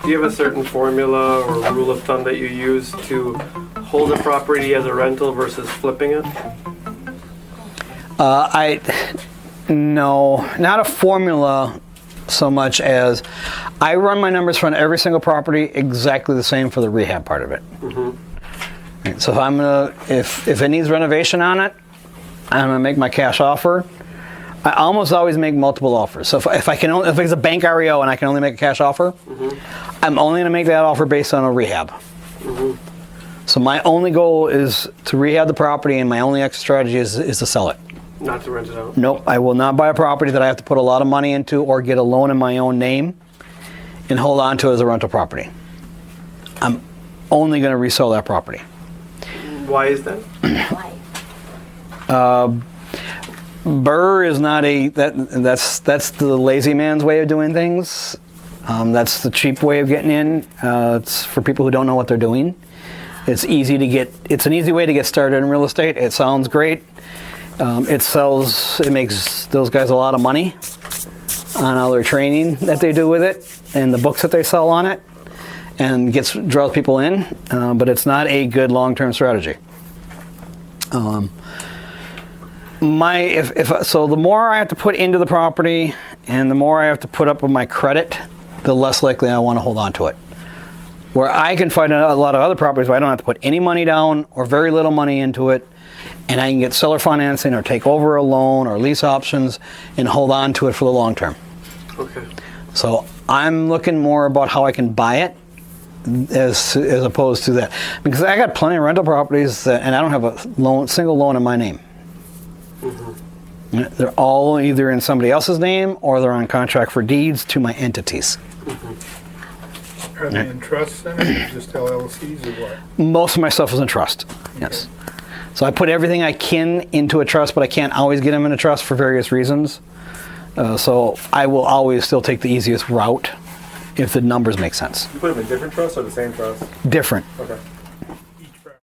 Do you have a certain formula or rule of thumb that you use to hold a property as a rental versus flipping it? No, not a formula so much as I run my numbers for every single property exactly the same for the rehab part of it. Right, so if it needs renovation on it, I'm gonna make my cash offer. I almost always make multiple offers. So if it's a bank REO and I can only make a cash offer, I'm only gonna make that offer based on a rehab. So my only goal is to rehab the property, and my only exit strategy is to sell it. Not to rent it out? Nope, I will not buy a property that I have to put a lot of money into or get a loan in my own name and hold on to it as a rental property. I'm only going to resell that property. Why is that? BRRRR is not that's the lazy man's way of doing things. That's the cheap way of getting in. It's for people who don't know what they're doing. It's an easy way to get started in real estate. It sounds great. It makes those guys a lot of money on all their training that they do with it and the books that they sell on it, and draws people in, but it's not a good long-term strategy. So the more I have to put into the property and the more I have to put up with my credit, the less likely I want to hold on to it. Where I can find a lot of other properties where I don't have to put any money down or very little money into it, and I can get seller financing or take over a loan or lease options and hold on to it for the long term. Okay. So I'm looking more about how I can buy it as opposed to that. Because I got plenty of rental properties and I don't have a single loan in my name. They're all either in somebody else's name or they're on contract for deeds to my entities. Are they in trusts then, or just LLCs or what? Most of my stuff is in trust, yes. So I put everything I can into a trust, but I can't always get them in a trust for various reasons. So I will always still take the easiest route if the numbers make sense. You put them in different trusts or the same trust? Different. Okay.